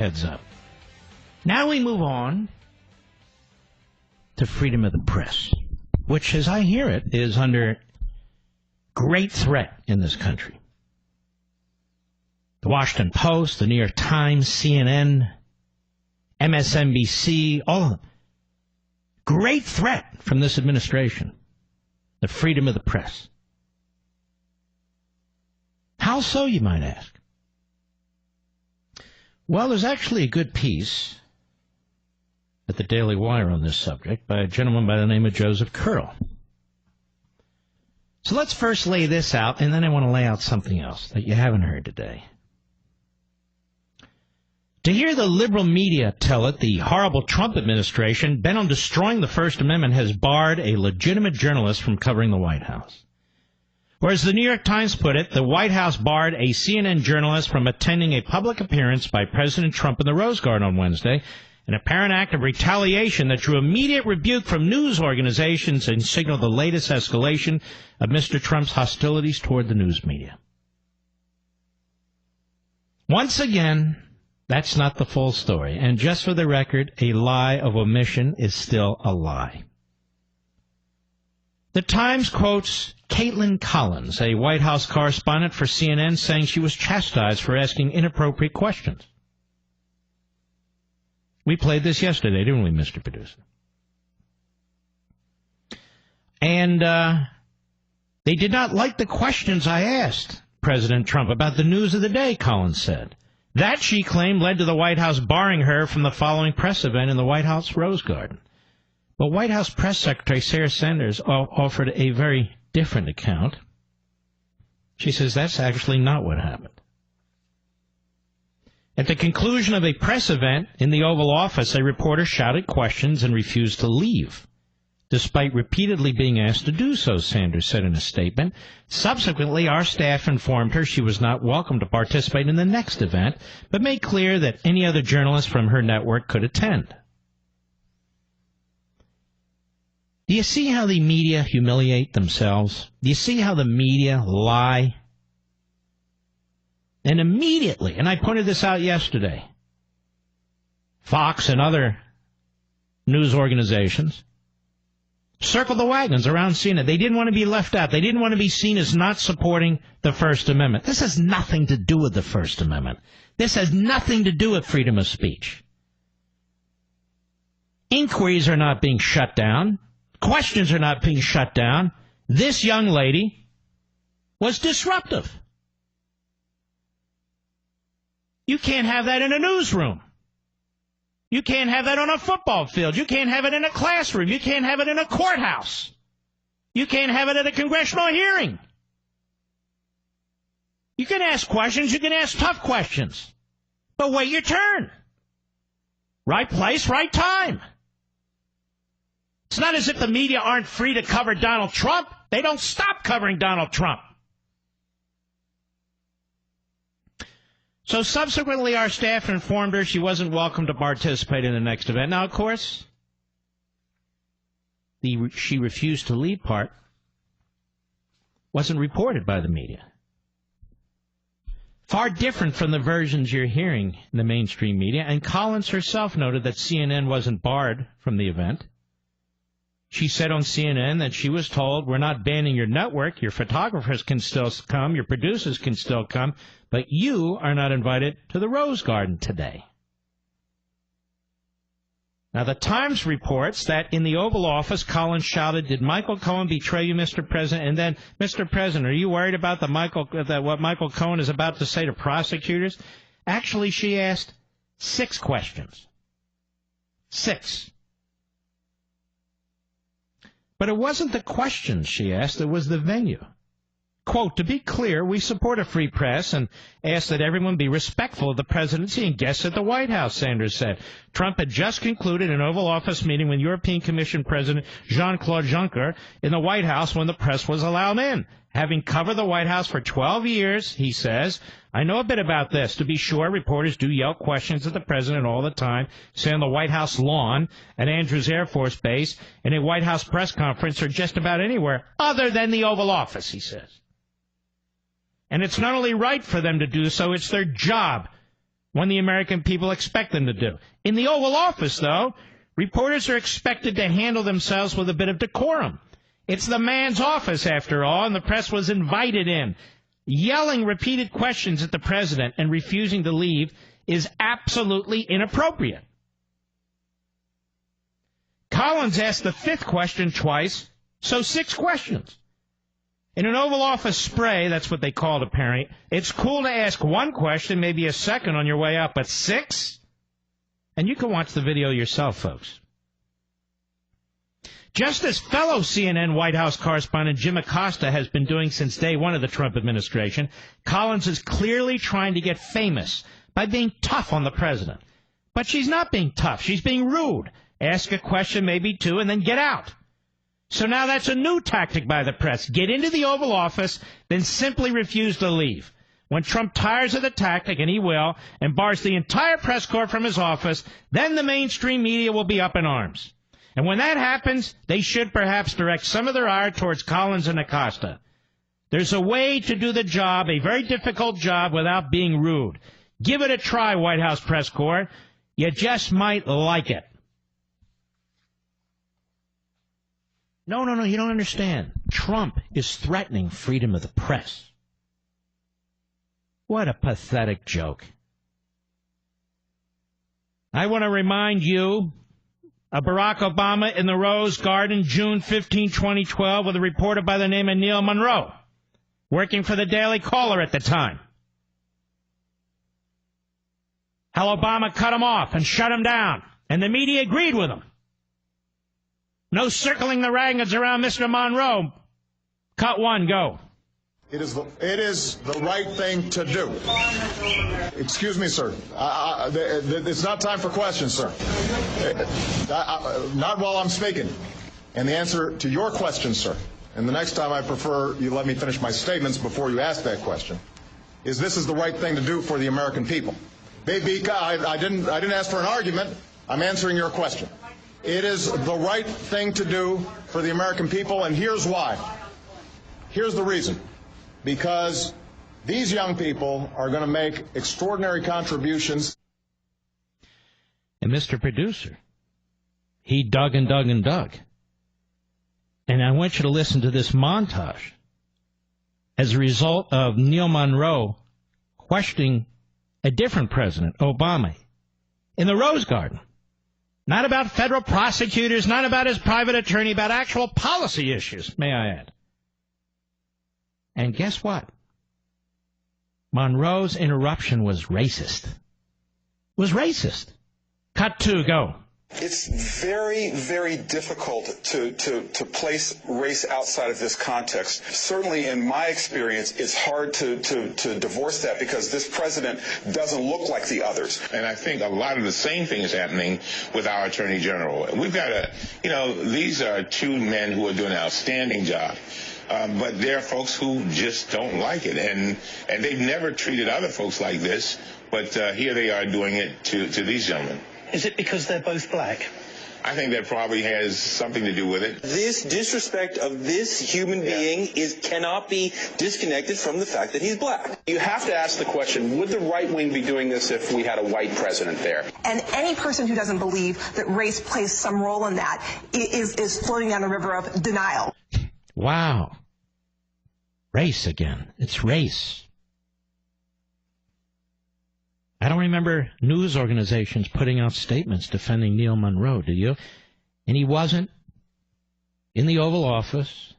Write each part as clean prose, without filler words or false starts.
Heads up. Now we move on to freedom of the press, which, as I hear it, is under great threat in this country. The Washington Post, the New York Times, CNN, MSNBC, all of them. Great threat from this administration. The freedom of the press. How so, you might ask? Well, there's actually a good piece at the Daily Wire on this subject by a gentleman by the name of Joseph Curl. So let's first lay this out, and then I want to lay out something else that you haven't heard today. To hear the liberal media tell it, the horrible Trump administration, bent on destroying the First Amendment, has barred a legitimate journalist from covering the White House. Or as the New York Times put it, the White House barred a CNN journalist from attending a public appearance by President Trump in the Rose Garden on Wednesday, an apparent act of retaliation that drew immediate rebuke from news organizations and signaled the latest escalation of Mr. Trump's hostilities toward the news media. Once again, that's not the full story. And just for the record, a lie of omission is still a lie. The Times quotes Caitlin Collins, a White House correspondent for CNN, saying she was chastised for asking inappropriate questions. We played this yesterday, didn't we, Mr. Producer? And they did not like the questions I asked President Trump about the news of the day, Collins said. That, she claimed, led to the White House barring her from the following press event in the White House Rose Garden. But White House Press Secretary Sarah Sanders offered a very different account. She says that's actually not what happened. At the conclusion of a press event in the Oval Office, a reporter shouted questions and refused to leave, despite repeatedly being asked to do so, Sanders said in a statement. Subsequently, our staff informed her she was not welcome to participate in the next event, but made clear that any other journalist from her network could attend. Do you see how the media humiliate themselves? Do you see how the media lie? And immediately, and I pointed this out yesterday, Fox and other news organizations circled the wagons around CNN. They didn't want to be left out. They didn't want to be seen as not supporting the First Amendment. This has nothing to do with the First Amendment. This has nothing to do with freedom of speech. Inquiries are not being shut down. Questions are not being shut down. This young lady was disruptive. You can't have that in a newsroom. You can't have that on a football field. You can't have it in a classroom. You can't have it in a courthouse. You can't have it at a congressional hearing. You can ask questions. You can ask tough questions. But wait your turn. Right place, right time. It's not as if the media aren't free to cover Donald Trump. They don't stop covering Donald Trump. So subsequently, our staff informed her she wasn't welcome to participate in the next event. Now, of course, the she refused to leave part wasn't reported by the media. Far different from the versions you're hearing in the mainstream media. And Collins herself noted that CNN wasn't barred from the event. She said on CNN that she was told, we're not banning your network, your photographers can still come, your producers can still come, but you are not invited to the Rose Garden today. Now, the Times reports that in the Oval Office, Collins shouted, did Michael Cohen betray you, Mr. President? And then, Mr. President, are you worried about what Michael Cohen is about to say to prosecutors? Actually, she asked 6 questions. 6. But it wasn't the questions she asked, it was the venue. Quote, to be clear, we support a free press and ask that everyone be respectful of the presidency and guests at the White House, Sanders said. Trump had just concluded an Oval Office meeting with European Commission President Jean-Claude Juncker in the White House when the press was allowed in. Having covered the White House for 12 years, he says, I know a bit about this. To be sure, reporters do yell questions at the president all the time, say on the White House lawn, at Andrews Air Force Base, in a White House press conference, or just about anywhere other than the Oval Office, he says. And it's not only right for them to do so, it's their job. when the American people expect them to do. In the Oval Office, though, reporters are expected to handle themselves with a bit of decorum. It's the man's office, after all, and the press was invited in. Yelling repeated questions at the president and refusing to leave is absolutely inappropriate. Collins asked the fifth question twice, so 6 questions. In an Oval Office spray, that's what they call it apparently, it's cool to ask 1 question, maybe a second on your way up, but 6? And you can watch the video yourself, folks. Just as fellow CNN White House correspondent Jim Acosta has been doing since day one of the Trump administration, Collins is clearly trying to get famous by being tough on the president. But she's not being tough. She's being rude. Ask a question, maybe 2, and then get out. So now that's a new tactic by the press. Get into the Oval Office, then simply refuse to leave. When Trump tires of the tactic, and he will, and bars the entire press corps from his office, then the mainstream media will be up in arms. And when that happens, they should perhaps direct some of their ire towards Collins and Acosta. There's a way to do the job, a very difficult job, without being rude. Give it a try, White House press corps. You just might like it. No, you don't understand. Trump is threatening freedom of the press. What a pathetic joke. I want to remind you of Barack Obama in the Rose Garden, June 15, 2012, with a reporter by the name of Neil Monroe, working for the Daily Caller at the time. How Obama cut him off and shut him down, and the media agreed with him. No circling the wagons around Mr. Monroe. Cut 1, go. It is the right thing to do. Excuse me, sir. It's not time for questions, sir. Not while I'm speaking. And the answer to your question, sir, and the next time I prefer you let me finish my statements before you ask that question, is this is the right thing to do for the American people. Baby, I didn't ask for an argument. I'm answering your question. It is the right thing to do for the American people, and here's why. Here's the reason. Because these young people are going to make extraordinary contributions. And Mr. Producer, he dug and dug and dug. And I want you to listen to this montage as a result of Neil Monroe questioning a different president, Obama, in the Rose Garden. Not about federal prosecutors, not about his private attorney, about actual policy issues, may I add. And guess what? Monroe's interruption was racist. Cut 2, go. It's very, very difficult to place race outside of this context. Certainly, in my experience, it's hard to divorce that because this president doesn't look like the others. And I think a lot of the same thing is happening with our Attorney General. We've got these are 2 men who are doing an outstanding job. But there are folks who just don't like it, and they've never treated other folks like this, but here they are doing it to these gentlemen. Is it because they're both black? I think that probably has something to do with it. This disrespect of this human being cannot be disconnected from the fact that he's black. You have to ask the question, would the right wing be doing this if we had a white president there? And any person who doesn't believe that race plays some role in that is floating down a river of denial. Wow. Race again. It's race. I don't remember news organizations putting out statements defending Neil Monroe, do you? And he wasn't in the Oval Office.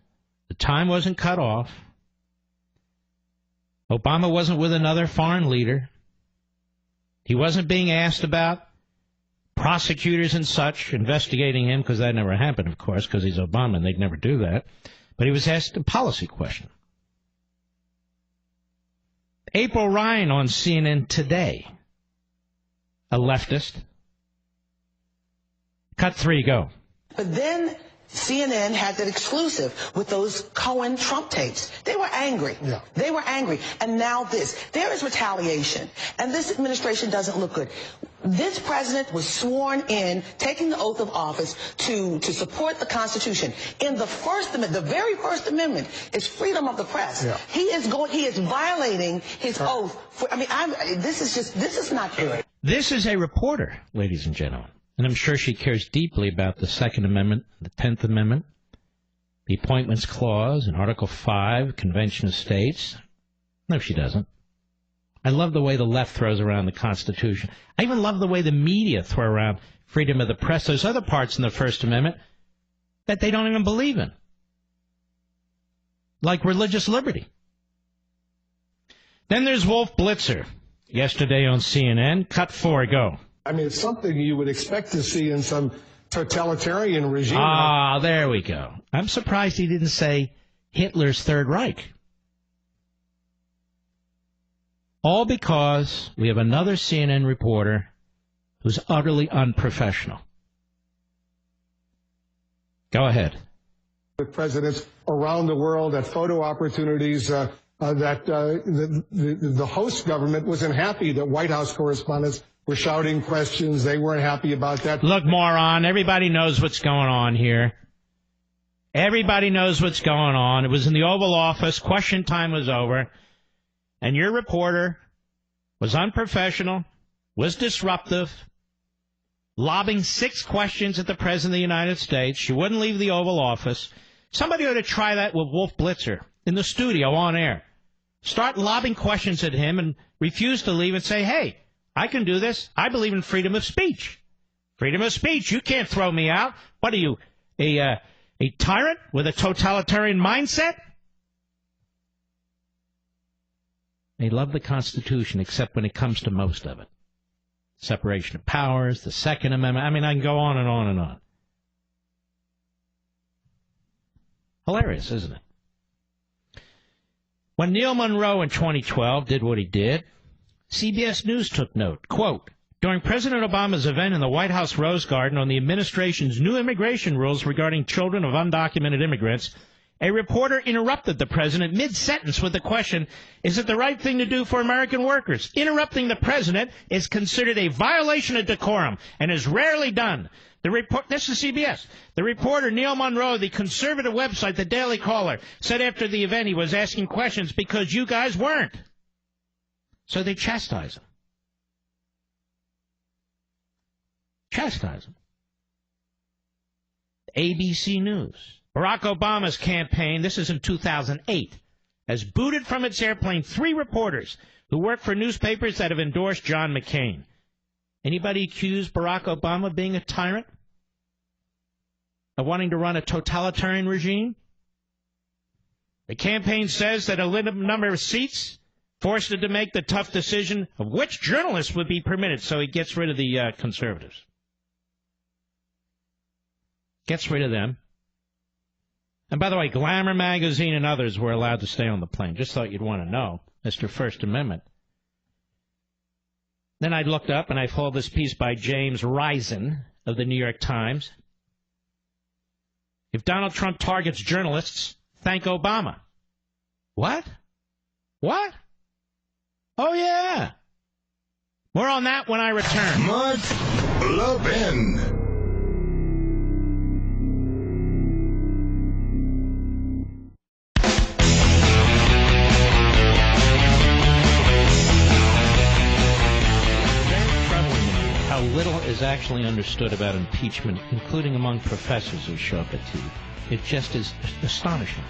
The time wasn't cut off. Obama wasn't with another foreign leader. He wasn't being asked about prosecutors and such investigating him, because that never happened, of course, because he's Obama and they'd never do that. But he was asked a policy question. April Ryan on CNN Today, a leftist. Cut 3, go. But then CNN had that exclusive with those Cohen-Trump tapes. They were angry. Yeah. They were angry. And now this. There is retaliation. And this administration doesn't look good. This president was sworn in, taking the oath of office to support the Constitution. In the First Amendment, the very First Amendment is freedom of the press. Yeah. He is violating his oath. This is not good. This is a reporter, ladies and gentlemen, and I'm sure she cares deeply about the Second Amendment, the 10th Amendment, the Appointments Clause, and Article 5, Convention of States. No, she doesn't. I love the way the left throws around the Constitution. I even love the way the media throw around freedom of the press. There's other parts in the First Amendment that they don't even believe in, like religious liberty. Then there's Wolf Blitzer, yesterday on CNN. Cut 4, go. I mean, it's something you would expect to see in some totalitarian regime. Ah, there we go. I'm surprised he didn't say Hitler's Third Reich. All because we have another CNN reporter who's utterly unprofessional. Go ahead. With presidents around the world at photo opportunities, the host government wasn't happy that White House correspondents were shouting questions. They weren't happy about that. Look, moron, everybody knows what's going on here. Everybody knows what's going on. It was in the Oval Office. Question time was over. And your reporter was unprofessional, was disruptive, lobbing 6 questions at the President of the United States. She wouldn't leave the Oval Office. Somebody ought to try that with Wolf Blitzer in the studio on air. Start lobbing questions at him and refuse to leave and say, hey, I can do this. I believe in freedom of speech. Freedom of speech. You can't throw me out. What are you, a tyrant with a totalitarian mindset? They love the Constitution, except when it comes to most of it. Separation of powers, the Second Amendment. I mean, I can go on and on and on. Hilarious, isn't it? When Neil Monroe in 2012 did what he did, CBS News took note. Quote, during President Obama's event in the White House Rose Garden on the administration's new immigration rules regarding children of undocumented immigrants, a reporter interrupted the president mid-sentence with the question, is it the right thing to do for American workers? Interrupting the president is considered a violation of decorum and is rarely done. This is CBS. The reporter, Neil Monroe, the conservative website, The Daily Caller, said after the event he was asking questions because you guys weren't. So they chastise him. Chastise him. ABC News. Barack Obama's campaign, this is in 2008, has booted from its airplane 3 reporters who work for newspapers that have endorsed John McCain. Anybody accuse Barack Obama of being a tyrant? Of wanting to run a totalitarian regime? The campaign says that a limited number of seats forced it to make the tough decision of which journalists would be permitted, so he gets rid of the conservatives. Gets rid of them. And by the way, Glamour magazine and others were allowed to stay on the plane. Just thought you'd want to know, Mr. First Amendment. Then I looked up and I followed this piece by James Risen of the New York Times. If Donald Trump targets journalists, thank Obama. What? What? Oh, yeah. More on that when I return. Mark Levin. Little is actually understood about impeachment, including among professors who show up at TV. It just is astonishing.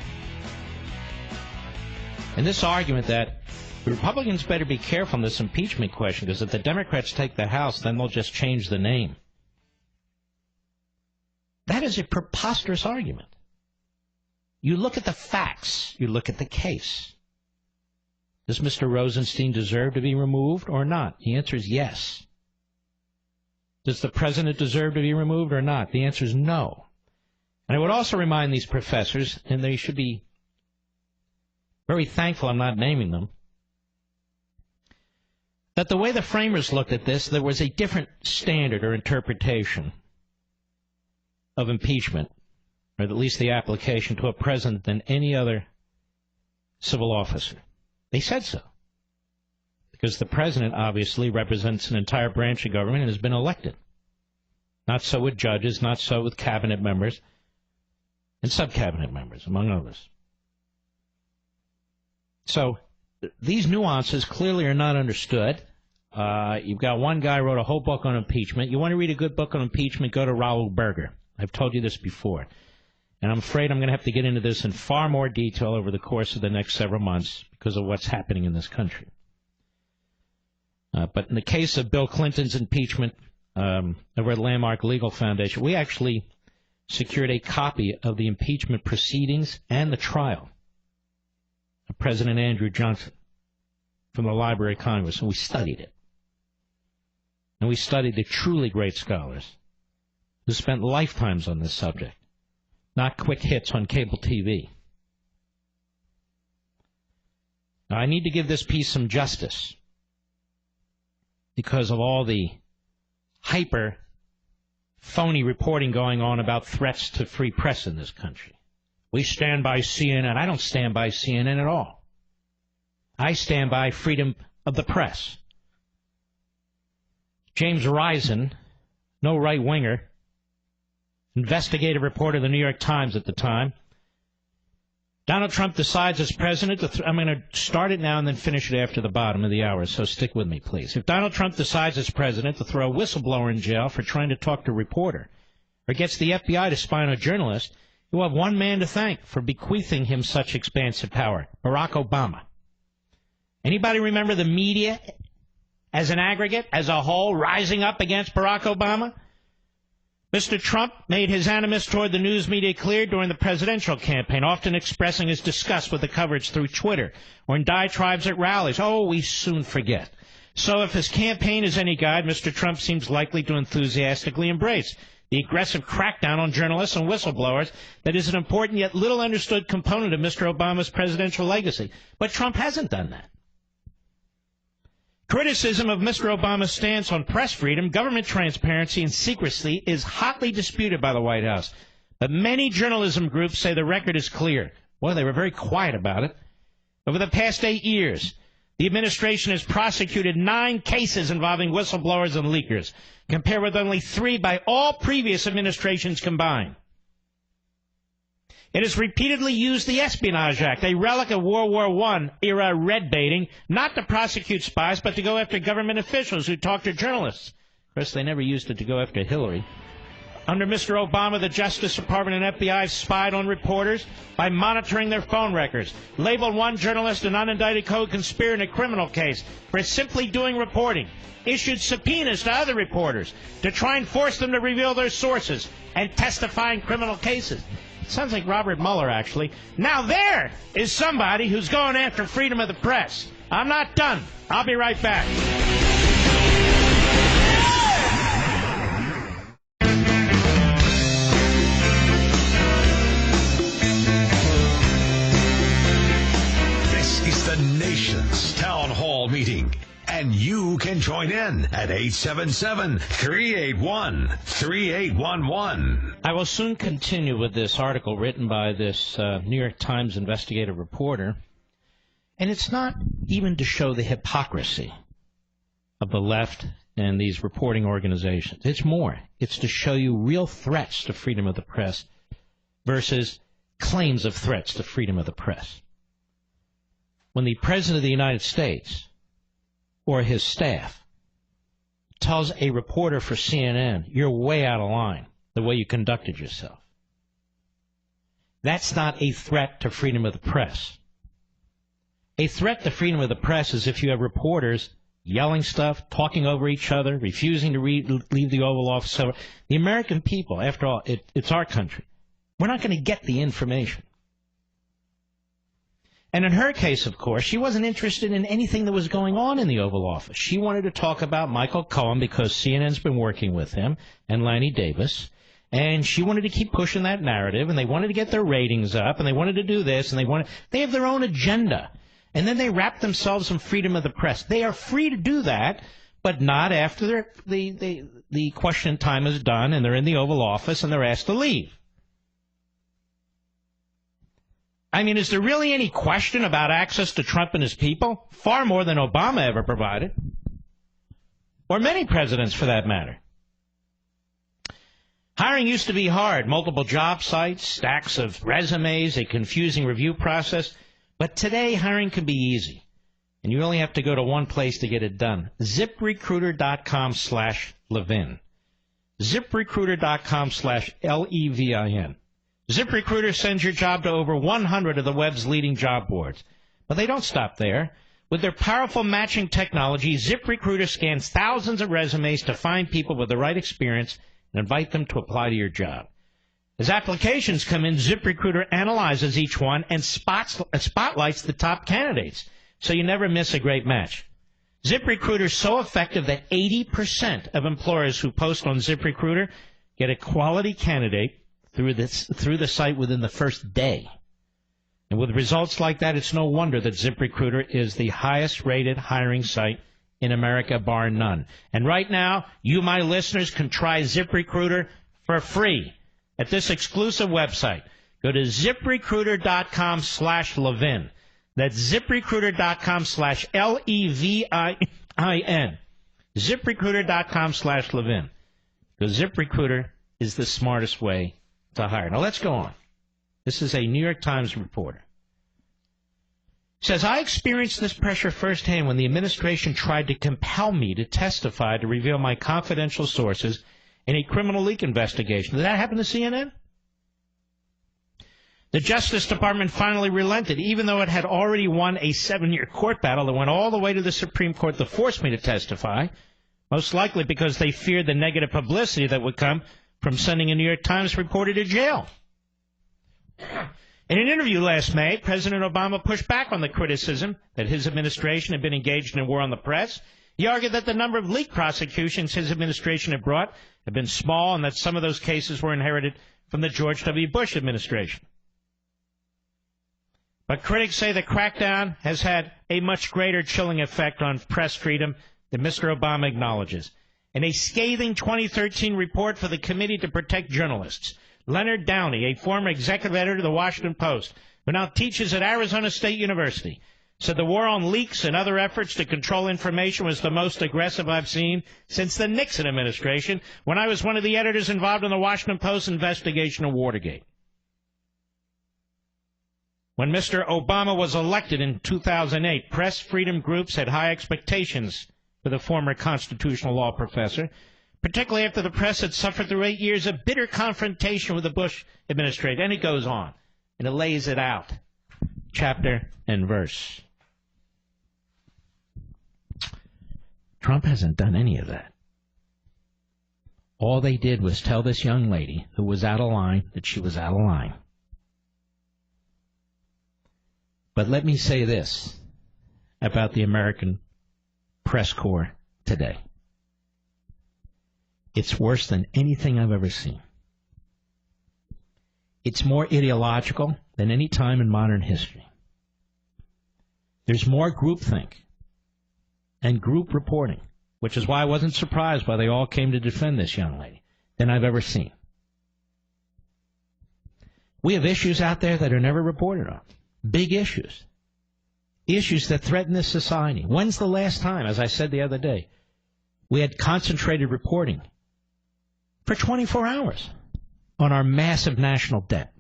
And this argument that the Republicans better be careful on this impeachment question, because if the Democrats take the House, then they'll just change the name. That is a preposterous argument. You look at the facts. You look at the case. Does Mr. Rosenstein deserve to be removed or not? The answer is yes. Does the president deserve to be removed or not? The answer is no. And I would also remind these professors, and they should be very thankful I'm not naming them, that the way the framers looked at this, there was a different standard or interpretation of impeachment, or at least the application to a president than any other civil officer. They said so. because the president obviously represents an entire branch of government and has been elected. Not so with judges, not so with cabinet members and sub-cabinet members, among others. So these nuances clearly are not understood. You've got one guy who wrote a whole book on impeachment. You want to read a good book on impeachment, go to Raoul Berger. I've told you this before. And I'm afraid I'm going to have to get into this in far more detail over the course of the next several months because of what's happening in this country. But in the case of Bill Clinton's impeachment over at Landmark Legal Foundation, we actually secured a copy of the impeachment proceedings and the trial of President Andrew Johnson from the Library of Congress, and we studied it. And we studied the truly great scholars who spent lifetimes on this subject, not quick hits on cable TV. Now, I need to give this piece some justice because of all the hyper phony reporting going on about threats to free press in this country. We stand by CNN. I don't stand by CNN at all. I stand by freedom of the press. James Risen, no right-winger, investigative reporter of the New York Times at the time. Donald Trump decides as president, I'm going to start it now and then finish it after the bottom of the hour, so stick with me, please. If Donald Trump decides as president to throw a whistleblower in jail for trying to talk to a reporter, or gets the FBI to spy on a journalist, he will have one man to thank for bequeathing him such expansive power, Barack Obama. Anybody remember the media as an aggregate, as a whole, rising up against Barack Obama? Mr. Trump made his animus toward the news media clear during the presidential campaign, often expressing his disgust with the coverage through Twitter or in diatribes at rallies. Oh, we soon forget. So if his campaign is any guide, Mr. Trump seems likely to enthusiastically embrace the aggressive crackdown on journalists and whistleblowers that is an important yet little understood component of Mr. Obama's presidential legacy. But Trump hasn't done that. Criticism of Mr. Obama's stance on press freedom, government transparency, and secrecy is hotly disputed by the White House. But many journalism groups say the record is clear. Well, they were very quiet about it. Over the past 8 years, the administration has prosecuted 9 cases involving whistleblowers and leakers, compared with only 3 by all previous administrations combined. It has repeatedly used the Espionage Act, a relic of World War I-era red-baiting, not to prosecute spies, but to go after government officials who talk to journalists. Of course, they never used it to go after Hillary. Under Mr. Obama, the Justice Department and FBI spied on reporters by monitoring their phone records, labeled one journalist an unindicted co-conspirator in a criminal case for simply doing reporting, issued subpoenas to other reporters to try and force them to reveal their sources and testify in criminal cases. Sounds like Robert Mueller, actually. Now there is somebody who's going after freedom of the press. I'm not done. I'll be right back. This is the nation's town hall meeting. And you can join in at 877-381-3811. I will soon continue with this article written by this New York Times investigative reporter. And it's not even to show the hypocrisy of the left and these reporting organizations. It's more. It's to show you real threats to freedom of the press versus claims of threats to freedom of the press. When the President of the United States or his staff tells a reporter for CNN, you're way out of line the way you conducted yourself, that's not a threat to freedom of the press. A threat to freedom of the press is if you have reporters yelling stuff, talking over each other, refusing to leave the Oval Office. So the American people, after all, it's our country. We're not going to get the information. And in her case, of course, she wasn't interested in anything that was going on in the Oval Office. She wanted to talk about Michael Cohen because CNN's been working with him and Lanny Davis. And she wanted to keep pushing that narrative, and they wanted to get their ratings up, and they wanted to do this, and they have their own agenda. And then they wrap themselves in freedom of the press. They are free to do that, but not after the question time is done, and they're in the Oval Office, and they're asked to leave. I mean, is there really any question about access to Trump and his people? Far more than Obama ever provided. Or many presidents, for that matter. Hiring used to be hard. Multiple job sites, stacks of resumes, a confusing review process. But today, hiring can be easy. And you only have to go to one place to get it done. ZipRecruiter.com/Levin. ZipRecruiter.com/Levin. ZipRecruiter sends your job to over 100 of the web's leading job boards. But they don't stop there. With their powerful matching technology, ZipRecruiter scans thousands of resumes to find people with the right experience and invite them to apply to your job. As applications come in, ZipRecruiter analyzes each one and spotlights the top candidates, so you never miss a great match. ZipRecruiter is so effective that 80% of employers who post on ZipRecruiter get a quality candidate through the site within the first day. And with results like that, it's no wonder that ZipRecruiter is the highest-rated hiring site in America, bar none. And right now, you, my listeners, can try ZipRecruiter for free at this exclusive website. Go to ZipRecruiter.com/Levin. That's ZipRecruiter.com/Levin. ZipRecruiter.com/Levin. Because ZipRecruiter is the smartest way to hire. Now, let's go on. This is a New York Times reporter. Says, I experienced this pressure firsthand when the administration tried to compel me to testify to reveal my confidential sources in a criminal leak investigation. Did that happen to CNN? The Justice Department finally relented, even though it had already won a 7-year court battle that went all the way to the Supreme Court to force me to testify, most likely because they feared the negative publicity that would come from sending a New York Times reporter to jail. In an interview last May, President Obama pushed back on the criticism that his administration had been engaged in a war on the press. He argued that the number of leak prosecutions his administration had brought had been small and that some of those cases were inherited from the George W. Bush administration. But critics say the crackdown has had a much greater chilling effect on press freedom than Mr. Obama acknowledges. In a scathing 2013 report for the Committee to Protect Journalists, Leonard Downey, a former executive editor of the Washington Post, who now teaches at Arizona State University, said the war on leaks and other efforts to control information was the most aggressive I've seen since the Nixon administration, when I was one of the editors involved in the Washington Post investigation of Watergate. When Mr. Obama was elected in 2008, press freedom groups had high expectations for the former constitutional law professor, particularly after the press had suffered through 8 years of bitter confrontation with the Bush administration. And it goes on, and it lays it out, chapter and verse. Trump hasn't done any of that. All they did was tell this young lady who was out of line that she was out of line. But let me say this about the American press corps today. It's worse than anything I've ever seen. It's more ideological than any time in modern history. There's more groupthink and group reporting, which is why I wasn't surprised why they all came to defend this young lady, than I've ever seen. We have issues out there that are never reported on. Big issues. Issues that threaten this society. When's the last time, as I said the other day, we had concentrated reporting for 24 hours on our massive national debt?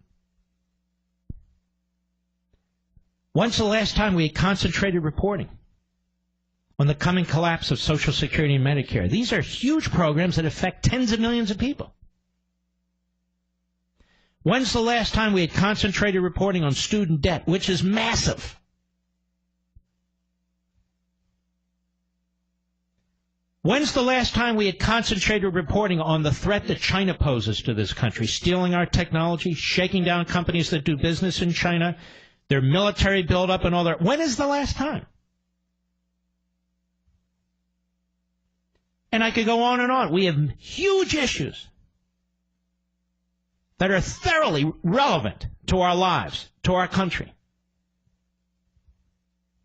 When's the last time we had concentrated reporting on the coming collapse of Social Security and Medicare? These are huge programs that affect tens of millions of people. When's the last time we had concentrated reporting on student debt, which is massive? When's the last time we had concentrated reporting on the threat that China poses to this country, stealing our technology, shaking down companies that do business in China, their military buildup and all that? When is the last time? And I could go on and on. We have huge issues that are thoroughly relevant to our lives, to our country.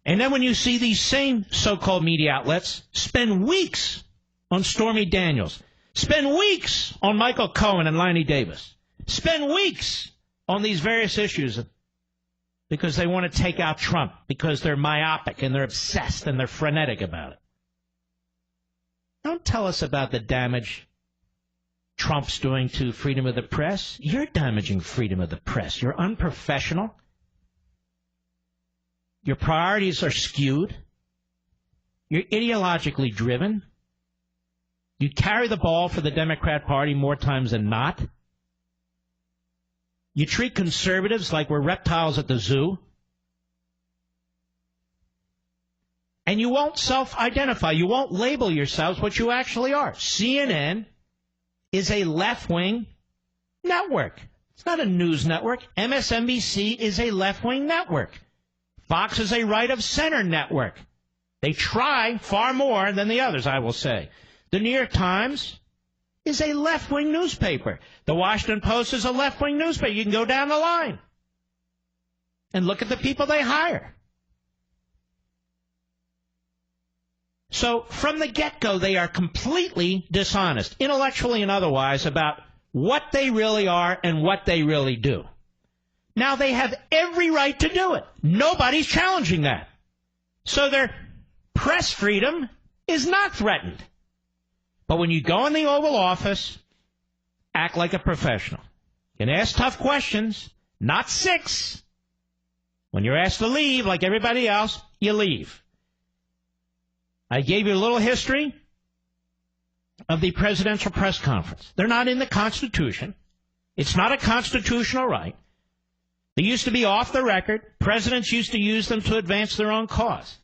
And then when you see these same so-called media outlets spend weeks on Stormy Daniels, spend weeks on Michael Cohen and Lanny Davis, spend weeks on these various issues, because they want to take out Trump, because they're myopic and they're obsessed and they're frenetic about it. Don't tell us about the damage Trump's doing to freedom of the press. You're damaging freedom of the press. You're unprofessional. Your priorities are skewed. You're ideologically driven. You carry the ball for the Democrat Party more times than not. You treat conservatives like we're reptiles at the zoo. And you won't self-identify. You won't label yourselves what you actually are. CNN is a left-wing network. It's not a news network. MSNBC is a left-wing network. Fox is a right-of-center network. They try far more than the others, I will say. The New York Times is a left-wing newspaper. The Washington Post is a left-wing newspaper. You can go down the line and look at the people they hire. So from the get-go, they are completely dishonest, intellectually and otherwise, about what they really are and what they really do. Now, they have every right to do it. Nobody's challenging that. So their press freedom is not threatened. But when you go in the Oval Office, act like a professional. You can ask tough questions, not 6. When you're asked to leave, like everybody else, you leave. I gave you a little history of the presidential press conference. They're not in the Constitution. It's not a constitutional right. They used to be off the record. Presidents used to use them to advance their own cause.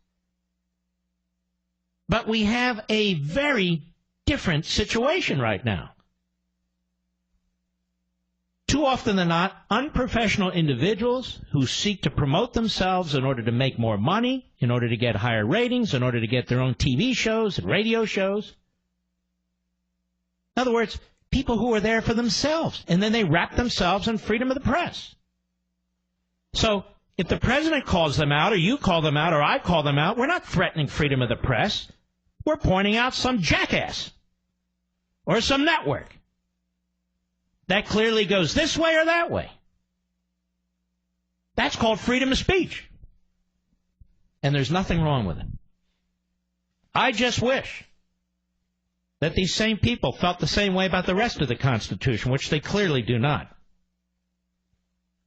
But we have a very different situation right now. Too often than not, unprofessional individuals who seek to promote themselves in order to make more money, in order to get higher ratings, in order to get their own TV shows and radio shows. In other words, people who are there for themselves, and then they wrap themselves in freedom of the press. So if the president calls them out, or you call them out, or I call them out, we're not threatening freedom of the press. We're pointing out some jackass or some network that clearly goes this way or that way. That's called freedom of speech. And there's nothing wrong with it. I just wish that these same people felt the same way about the rest of the Constitution, which they clearly do not.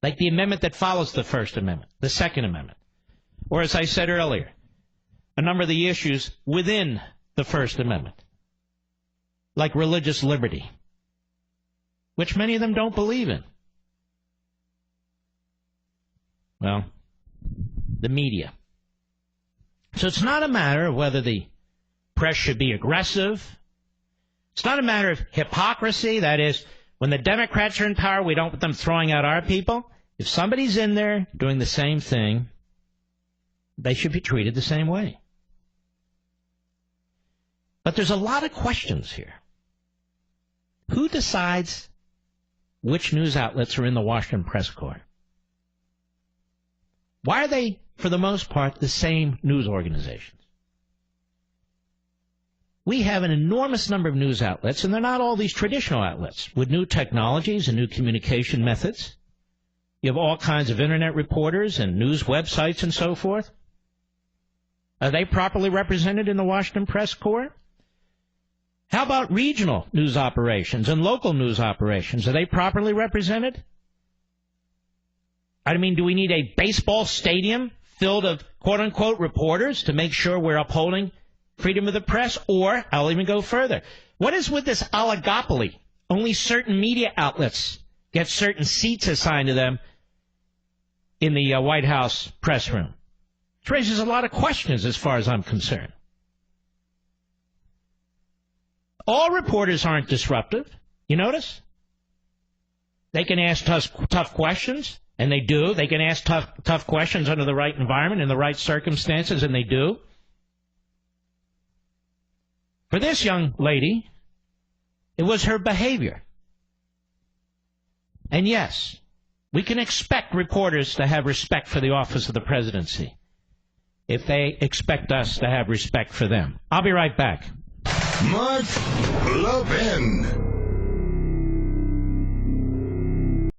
Like the amendment that follows the First Amendment, the Second Amendment. Or as I said earlier, a number of the issues within the First Amendment, like religious liberty, which many of them don't believe in. Well, the media. So it's not a matter of whether the press should be aggressive. It's not a matter of hypocrisy. That is, when the Democrats are in power, we don't want them throwing out our people. If somebody's in there doing the same thing, they should be treated the same way. But there's a lot of questions here. Who decides which news outlets are in the Washington Press Corps? Why are they, for the most part, the same news organizations? We have an enormous number of news outlets, and they're not all these traditional outlets. With new technologies and new communication methods, you have all kinds of internet reporters and news websites and so forth. Are they properly represented in the Washington Press Corps? How about regional news operations and local news operations? Are they properly represented? I mean, do we need a baseball stadium filled of quote-unquote reporters to make sure we're upholding freedom of the press? Or, I'll even go further, what is with this oligopoly? Only certain media outlets get certain seats assigned to them in the White House press room. It raises a lot of questions as far as I'm concerned. All reporters aren't disruptive. You notice? They can ask tough questions, and they do. They can ask tough questions under the right environment, in the right circumstances, and they do. For this young lady, it was her behavior. And yes, we can expect reporters to have respect for the office of the presidency if they expect us to have respect for them. I'll be right back. Mark Levin.